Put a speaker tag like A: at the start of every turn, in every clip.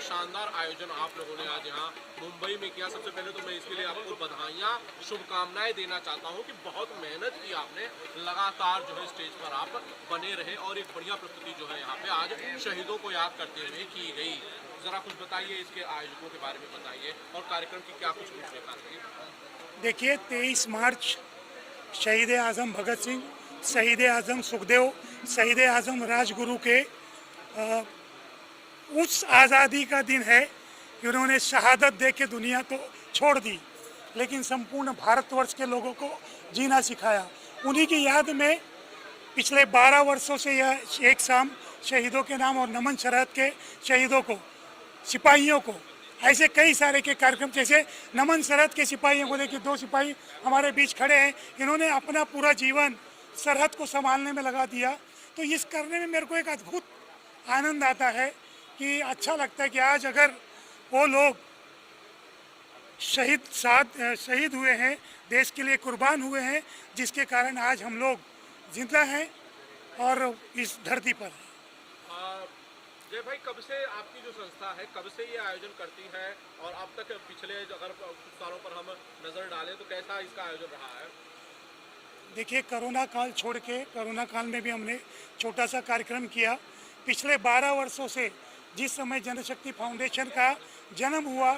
A: शानदार आयोजन आप लोगों ने आज यहाँ मुंबई में किया। सबसे पहले तो मैं इसके लिए आपको बधाइयाँ, शुभकामनाएं देना चाहता हूँ कि बहुत मेहनत की आपने, लगातार जो है स्टेज पर आप बने रहे और एक बढ़िया प्रस्तुति जो है यहाँ पे आज शहीदों को याद करते हुए की गई। जरा कुछ बताइए, इसके आयोजकों के बारे में बताइए और कार्यक्रम की क्या कुछ रूपरेखा थी।
B: देखिए, 23 मार्च शहीद आज़म भगत सिंह, शहीद आज़म सुखदेव, शहीद आज़म राजगुरु के उस आज़ादी का दिन है कि उन्होंने शहादत दे के दुनिया तो छोड़ दी, लेकिन संपूर्ण भारतवर्ष के लोगों को जीना सिखाया। उन्हीं की याद में पिछले 12 वर्षों से यह एक शाम शहीदों के नाम और नमन सरहद के शहीदों को, सिपाहियों को, ऐसे कई सारे के कार्यक्रम, जैसे नमन सरहद के सिपाहियों को देखिए, 2 सिपाही हमारे बीच खड़े हैं, इन्होंने अपना पूरा जीवन सरहद को संभालने में लगा दिया। तो इस करने में मेरे को एक अद्भुत आनंद आता है कि अच्छा लगता है कि आज अगर वो लोग शहीद हुए हैं, देश के लिए कुर्बान हुए हैं, जिसके कारण आज हम लोग जिंदा हैं और इस धरती पर हैं।
A: जय भाई, कब से आपकी जो संस्था है, कब से ये आयोजन करती है और अब तक पिछले अगर कुछ सालों पर हम नज़र डालें तो कैसा इसका आयोजन रहा है?
B: देखिए, कोरोना काल छोड़ के, कोरोना काल में भी हमने छोटा सा कार्यक्रम किया। पिछले 12 वर्षों से, जिस समय जनशक्ति फाउंडेशन का जन्म हुआ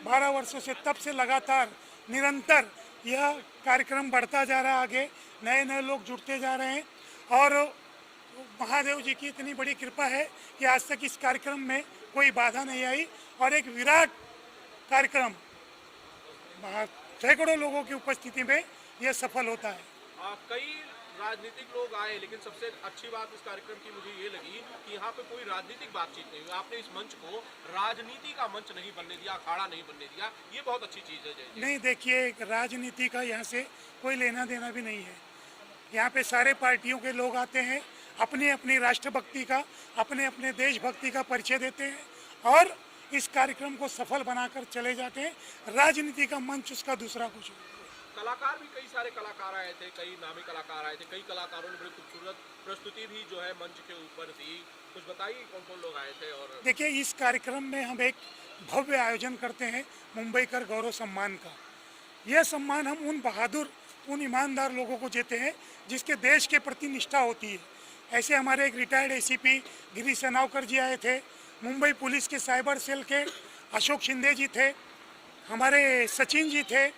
B: 12 वर्षों से, तब से लगातार निरंतर यह कार्यक्रम बढ़ता जा रहा है। आगे नए नए लोग जुड़ते जा रहे हैं और महादेव जी की इतनी बड़ी कृपा है कि आज तक इस कार्यक्रम में कोई बाधा नहीं आई और एक विराट कार्यक्रम सैकड़ों लोगों की उपस्थिति में यह सफल होता है।
A: कई राजनीतिक लोग आए, लेकिन सबसे अच्छी बात इस कार्यक्रम की मुझे ये लगी कि यहाँ पे कोई राजनीतिक बातचीत नहीं हुई। आपने इस मंच को राजनीति का मंच नहीं बनने दिया, अखाड़ा नहीं बनने दिया, ये बहुत अच्छी चीज़ है। जय
B: नहीं, देखिए, राजनीति का यहाँ से कोई लेना देना भी नहीं है। यहाँ पे सारे पार्टियों के लोग आते हैं, अपनी अपनी राष्ट्रभक्ति का, अपने अपने देशभक्ति का परिचय देते हैं और इस कार्यक्रम को सफल बनाकर चले जाते हैं। राजनीति का मंच उसका दूसरा कुछ।
A: कलाकार भी, कई सारे कलाकार आए थे, कई नामी कलाकार आए थे, कई कलाकारों ने बड़ी खूबसूरत प्रस्तुति भी जो है मंच के ऊपर दी। कुछ बताइए कौन कौन लोग आए थे? और
B: देखिए, इस कार्यक्रम में हम एक भव्य आयोजन करते हैं मुंबईकर गौरव सम्मान का। यह सम्मान हम उन बहादुर, उन ईमानदार लोगों को देते हैं जिसके देश के प्रति निष्ठा होती है। ऐसे हमारे एक रिटायर्ड एसीपी गिरीश सनावकर जी आए थे, मुंबई पुलिस के साइबर सेल के अशोक शिंदे जी थे, हमारे सचिन जी थे,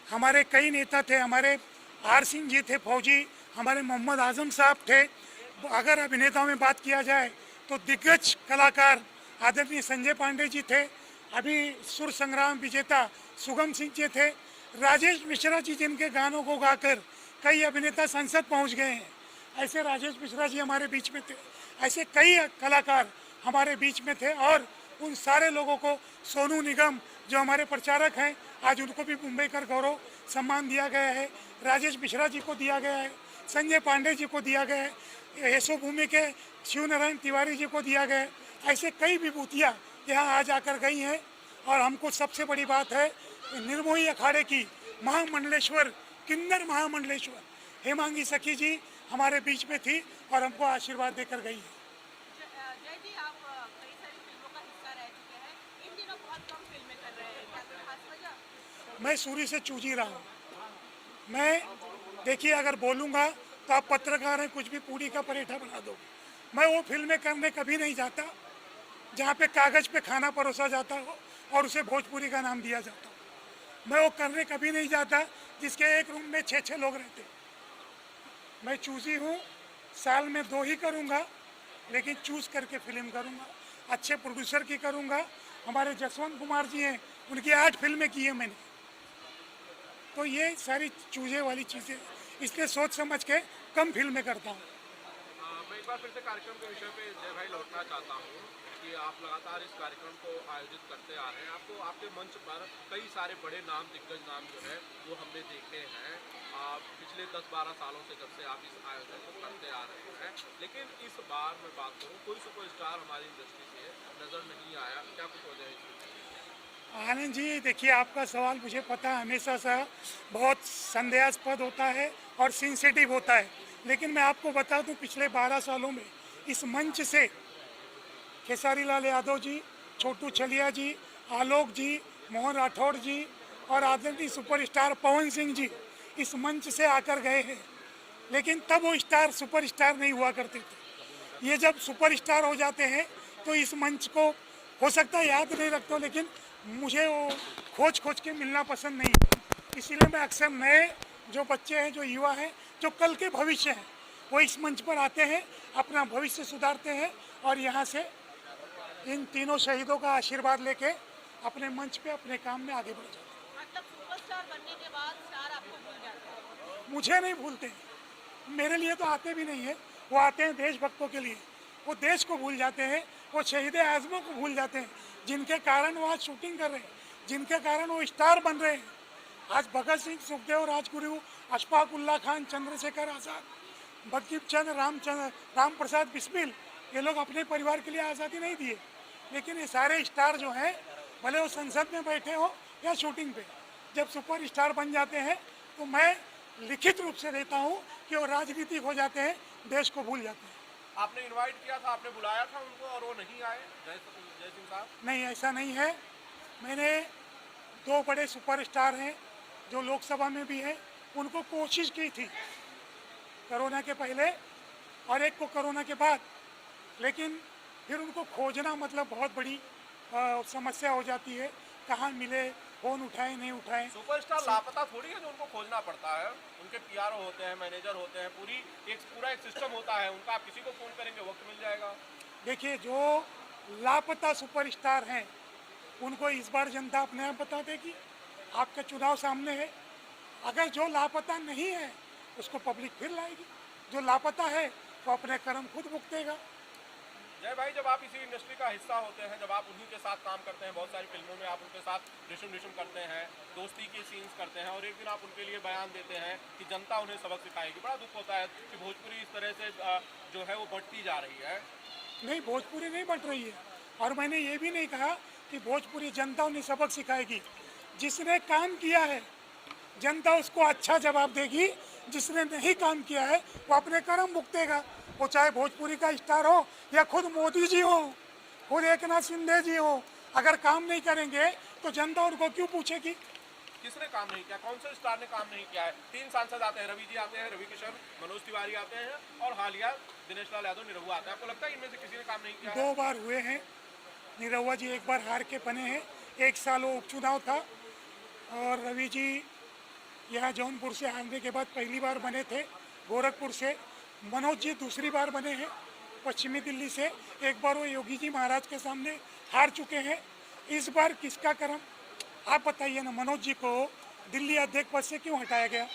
B: हमारे कई नेता थे, हमारे आर सिंह जी थे फौजी, हमारे मोहम्मद आजम साहब थे। अगर अभिनेताओं में बात किया जाए तो दिग्गज कलाकार आदरणीय संजय पांडे जी थे, अभी सुर संग्राम विजेता सुगम सिंह जी थे, राजेश मिश्रा जी जिनके गानों को गाकर कई अभिनेता संसद पहुंच गए हैं, ऐसे राजेश मिश्रा जी हमारे बीच में थे। ऐसे कई कलाकार हमारे बीच में थे और उन सारे लोगों को, सोनू निगम जो हमारे प्रचारक हैं, आज उनको भी मुंबईकर गौरव सम्मान दिया गया है, राजेश मिश्रा जी को दिया गया है, संजय पांडे जी को दिया गया है, यशोभूमि के शिव नारायण तिवारी जी को दिया गया है। ऐसे कई विभूतियाँ यहाँ आज आकर गई हैं और हमको सबसे बड़ी बात है, निर्मोही अखाड़े की महामंडलेश्वर, किन्नर महामंडलेश्वर हेमांगी सखी जी हमारे बीच में थी और हमको आशीर्वाद देकर गई है।
C: जय जी, आप कई सारी फिल्मों का हिस्सा रह चुके हैं, इन दिनों बहुत कम फिल्में कर रहे हैं, क्या कोई खास वजह?
B: मैं शुरू से चूज ही रहा हूँ। मैं, देखिए, अगर बोलूँगा तो आप पत्रकार हैं, कुछ भी पूरी का परेठा बना दो। मैं वो फिल्में करने कभी नहीं जाता जहाँ पे कागज़ पे खाना परोसा जाता हो और उसे भोजपुरी का नाम दिया जाता हो। मैं वो करने कभी नहीं जाता जिसके एक रूम में 6-6 लोग रहते। मैं चूजी हूँ, साल में 2 ही करूँगा, लेकिन चूज़ करके फिल्म करूँगा, अच्छे प्रोड्यूसर की करूँगा। हमारे जसवंत कुमार जी हैं, उनकी 8 फिल्में की हैं मैंने। तो ये सारी चूजे वाली चीज़ें, इसलिए सोच समझ के कम फिल्में करता हूँ।
A: मैं एक बार फिर से कार्यक्रम के विषय पे जय भाई लौटना चाहता हूँ कि आप लगातार इस कार्यक्रम को आयोजित करते आ रहे हैं। आपको आपके मंच पर कई सारे बड़े नाम, दिग्गज नाम जो है वो हमने देखे हैं पिछले 10-12 सालों से, जब से आप इस आयोजन को करते आ रहे हैं। लेकिन इस बार मैं बात करूँ, कोई सुपरस्टार हमारी इंडस्ट्री से नज़र नहीं आया, क्या कुछ वजह है इसकी?
B: आनंद जी, देखिए, आपका सवाल मुझे पता है हमेशा सा बहुत संदेहास्पद होता है और सेंसिटिव होता है, लेकिन मैं आपको बता दूं, पिछले 12 सालों में इस मंच से खेसारी लाल यादव जी, छोटू छलिया जी, आलोक जी, मोहन राठौड़ जी और आदरणीय सुपरस्टार पवन सिंह जी इस मंच से आकर गए हैं, लेकिन तब वो स्टार सुपरस्टार नहीं हुआ करते थे। ये जब सुपरस्टार हो जाते हैं तो इस मंच को हो सकता है याद नहीं रखता, लेकिन मुझे वो खोज खोज के मिलना पसंद नहीं है। इसीलिए मैं अक्सर नए जो बच्चे हैं, जो युवा हैं, जो कल के भविष्य हैं, वो इस मंच पर आते हैं, अपना भविष्य सुधारते हैं और यहाँ से इन तीनों शहीदों का आशीर्वाद लेके अपने मंच पे अपने काम में आगे बढ़ जाते हैं।
C: मतलब सुपरस्टार बनने के बाद स्टार आपको भूल जाते हैं?
B: मुझे नहीं भूलते हैं, मेरे लिए तो आते भी नहीं है। वो आते हैं देशभक्तों के लिए, वो देश को भूल जाते हैं, वो शहीद आज़मों को भूल जाते हैं, जिनके कारण वो आज शूटिंग कर रहे हैं, जिनके कारण वो स्टार बन रहे हैं। आज भगत सिंह, सुखदेव, राजगुरु, अशफाक उल्ला खान, चंद्रशेखर आज़ाद, बंकिम चंद्र, राम प्रसाद बिस्मिल, ये लोग अपने परिवार के लिए आज़ादी नहीं दिए, लेकिन ये सारे स्टार जो हैं, भले वो संसद में बैठे हो या शूटिंग पे, जब सुपर स्टार बन जाते हैं तो मैं लिखित रूप से देता हूँ कि वो राजनीतिक हो जाते हैं, देश को भूल जाते हैं।
A: आपने इनवाइट किया था, आपने बुलाया था उनको और वो नहीं आए, जय सिंह साहब?
B: नहीं, ऐसा नहीं है। मैंने दो बड़े सुपरस्टार हैं जो लोकसभा में भी हैं, उनको कोशिश की थी कोरोना के पहले और एक को कोरोना के बाद, लेकिन फिर उनको खोजना मतलब बहुत बड़ी समस्या हो जाती है। कहाँ मिले, फोन उठाए नहीं उठाए।
A: सुपरस्टार लापता थोड़ी है जो उनको खोजना पड़ता है, उनके पीआरओ होते हैं, मैनेजर होते हैं, पूरा एक सिस्टम होता है उनका। आप किसी को फोन करेंगे वक्त मिल जाएगा।
B: देखिए, जो लापता सुपरस्टार हैं उनको इस बार जनता अपने आप बता देगी। आपका चुनाव सामने है। अगर जो लापता नहीं है उसको पब्लिक फिर लाएगी, जो लापता है वो अपने कर्म खुद भुगतेगा।
A: जय भाई, जब आप इसी इंडस्ट्री का हिस्सा होते हैं, जब आप उन्हीं के साथ काम करते हैं, बहुत सारी फिल्मों में आप उनके साथ रिशम करते हैं, दोस्ती के सीन्स करते हैं और एक दिन आप उनके लिए बयान देते हैं कि जनता उन्हें सबक सिखाएगी, बड़ा दुख होता है कि भोजपुरी इस तरह से जो है वो बढ़ती जा रही है।
B: नहीं, भोजपुरी नहीं बढ़ रही है और मैंने ये भी नहीं कहा कि भोजपुरी जनता उन्हें सबक सिखाएगी। जिसने काम किया है जनता उसको अच्छा जवाब देगी, जिसने नहीं काम किया है वो अपने कर्म भुगतेगा। वो चाहे भोजपुरी का स्टार हो या खुद मोदी जी हो, खुद एकनाथ शिंदे जी हो, अगर काम नहीं करेंगे तो जनता उनको क्यों पूछेगी?
A: किसने काम नहीं किया? कौन से स्टार ने काम नहीं किया है? 3 सांसद आते हैं, रवि जी आते हैं, रवि किशन, मनोज तिवारी आते हैं और हालिया दिनेश लाल यादव, निरहुआ आता है। आपको लगता है इनमें से किसी ने काम नहीं किया?
B: 2 बार हुए हैं। निरहुआ जी 1 बार हार के बने हैं, 1 साल वो उपचुनाव था और रवि जी यहाँ जौनपुर से आने के बाद पहली बार बने थे, गोरखपुर से। मनोज जी दूसरी बार बने हैं पश्चिमी दिल्ली से। 1 बार वो योगी जी महाराज के सामने हार चुके हैं। इस बार किसका कर्म आप बताइए ना। मनोज जी को दिल्ली अध्यक्ष पद से क्यों हटाया गया?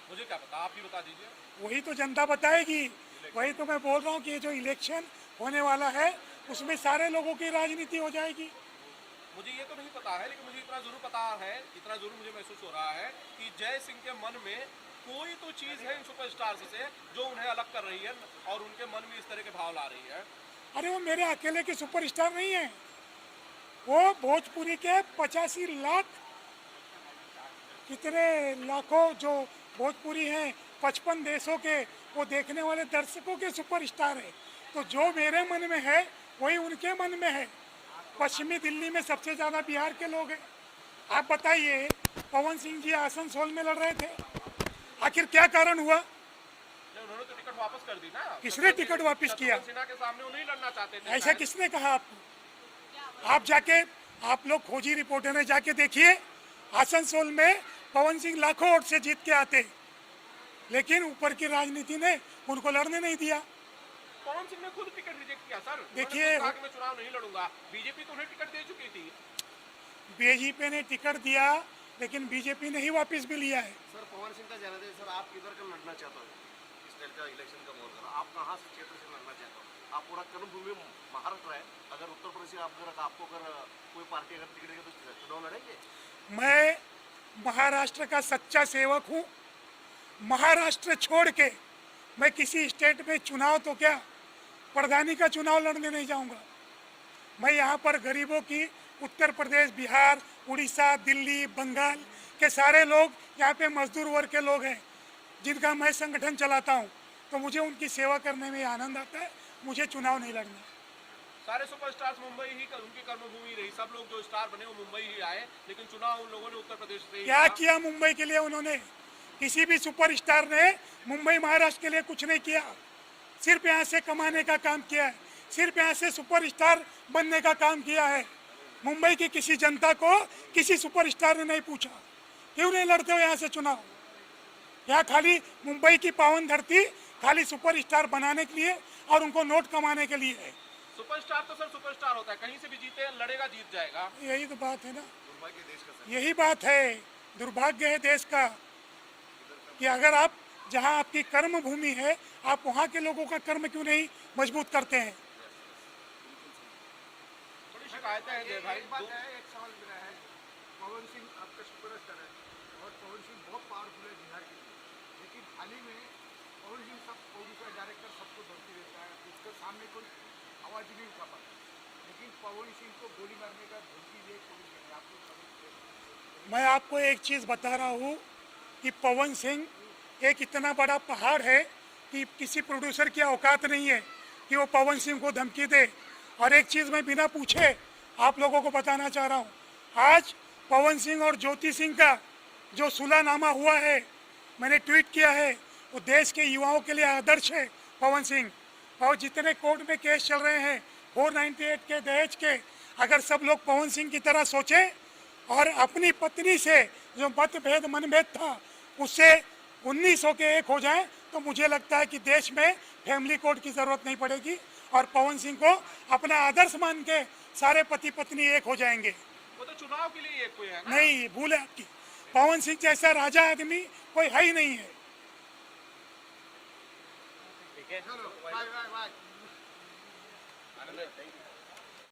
A: मुझे क्या पता, आप ही बता दीजिए।
B: वही तो जनता बताएगी। वही तो मैं बोल रहा हूँ कि ये जो इलेक्शन होने वाला है उसमें सारे लोगों की राजनीति हो जाएगी।
A: मुझे ये तो नहीं पता है, लेकिन मुझे इतना जरूर पता है, इतना जरूर मुझे महसूस हो रहा है कि जय सिंह के मन में कोई तो चीज है इन सुपरस्टार्स से जो उन्हें अलग कर रही है और उनके मन में इस तरह के भाव ला रही है।
B: अरे वो मेरे अकेले के सुपरस्टार नहीं है, वो भोजपुरी के 85 लाख, कितने लाखों जो भोजपुरी हैं 55 देशों के, वो देखने वाले दर्शकों के सुपरस्टार है। तो जो मेरे मन में है वही उनके मन में है। पश्चिमी दिल्ली में सबसे ज़्यादा बिहार के लोग हैं। आप बताइए, पवन सिंह जी आसनसोल में लड़ रहे थे, आखिर क्या कारण हुआ?
A: उन्होंने तो टिकट वापस कर दी ना।
B: किसने टिकट वापस किया?
A: सिन्हा के सामने उन्हें लड़ना चाहते थे।
B: ऐसा किसने कहा आपको? आप जाके, आप लोग खोजी रिपोर्टर हैं, जाके देखिए आसनसोल में पवन सिंह लाखों वोट से जीत के आते, लेकिन ऊपर की राजनीति ने उनको लड़ने नहीं दिया।
A: पवन सिंह ने खुद टिकट रिजेक्ट किया सर।
B: देखिए,
A: मैं चुनाव नहीं लड़ूंगा, बीजेपी तो उन्हें टिकट दे चुकी थी।
B: बीजेपी ने टिकट दिया लेकिन बीजेपी ने ही वापस भी लिया है।
D: सर पवन सिंह का जाना है सर, आप किधर का लड़ना चाहते हो? इस टाइप का इलेक्शन का माहौल कर, आप कहाँ से क्षेत्र से लड़ना चाहते हो? आप पूरा कर्मभूमि महाराष्ट्र है, अगर उत्तर प्रदेश से आपको अगर कोई पार्टी अगर टिकट देगी तो चुनाव लड़ेंगे?
B: मैं महाराष्ट्र का सच्चा सेवक हूँ। महाराष्ट्र छोड़ के मैं किसी स्टेट में चुनाव तो क्या प्रधानी का चुनाव लड़ने नहीं जाऊँगा। मैं यहाँ पर गरीबों की, उत्तर प्रदेश, बिहार, उड़ीसा, दिल्ली, बंगाल के सारे लोग यहाँ पे मजदूर वर्ग के लोग हैं जिनका मैं संगठन चलाता हूँ, तो मुझे उनकी सेवा करने में आनंद आता है। मुझे चुनाव नहीं लड़ना।
A: सारे सुपरस्टार्स मुंबई ही उनकी कर्मभूमि रही, सब लोग जो स्टार बने वो मुंबई ही आए, लेकिन चुनाव उन लोगों ने उत्तर प्रदेश से ही
B: क्या
A: किया।
B: किया मुंबई के लिए उन्होंने? किसी भी सुपरस्टार ने मुंबई महाराष्ट्र के लिए कुछ नहीं किया, सिर्फ यहाँ से कमाने का काम किया है, सिर्फ यहाँ से सुपरस्टार बनने का काम किया है। मुंबई की किसी जनता को किसी सुपरस्टार ने नहीं पूछा क्यों नहीं लड़ते हो यहाँ से चुनाव। यहाँ खाली मुंबई की पावन धरती खाली सुपरस्टार बनाने के लिए और उनको नोट कमाने के लिए है।
A: सुपरस्टार तो सर सुपरस्टार होता है, कहीं से भी जीते लड़ेगा जीत जाएगा।
B: यही तो बात है ना,
D: दुर्भाग्य देश का सर।
B: यही बात है, दुर्भाग्य है देश का कि अगर आप जहाँ आपकी कर्म भूमि है आप वहाँ के लोगों का कर्म क्यों नहीं मजबूत करते हैं।
A: थोड़ी शिकायतें हैं जय भाई।
E: एक बात है, एक सवाल मेरा है, पवन सिंह आपका सुपरस्टार है और पवन सिंह बहुत पावरफुल है बिहार के लिए, लेकिन हाल ही में पवन सिंह सब प्रोड्यूसर डायरेक्टर सबको धमकी देता है, उसके सामने कोई आवाज़ ही नहीं उठा पाता, लेकिन पवन सिंह को गोली मारने का धमकी दे पुलिस ने। आपको
B: मैं आपको एक चीज़ बता रहा हूँ कि पवन सिंह एक इतना बड़ा पहाड़ है कि किसी प्रोड्यूसर की औकात नहीं है कि वो पवन सिंह को धमकी दे। और एक चीज़ मैं बिना पूछे आप लोगों को बताना चाह रहा हूँ, आज पवन सिंह और ज्योति सिंह का जो सुलहनामा हुआ है, मैंने ट्वीट किया है, वो देश के युवाओं के लिए आदर्श है पवन सिंह। और जितने कोर्ट में केस चल रहे हैं 498 के दहेज के, अगर सब लोग पवन सिंह की तरह सोचें और अपनी पत्नी से जो मतभेद मनभेद था उससे 1900 के एक हो जाएं, तो मुझे लगता है कि देश में फैमिली कोर्ट की ज़रूरत नहीं पड़ेगी और पवन सिंह को अपना आदर्श मान के सारे पति पत्नी एक हो जाएंगे।
A: वो तो चुनाव के लिए एक कोई है ना।
B: नहीं, भूल है आपकी, पवन सिंह जैसा राजा आदमी कोई है ही नहीं है।
E: चलो बाय बाय बाय।
A: आनंद है।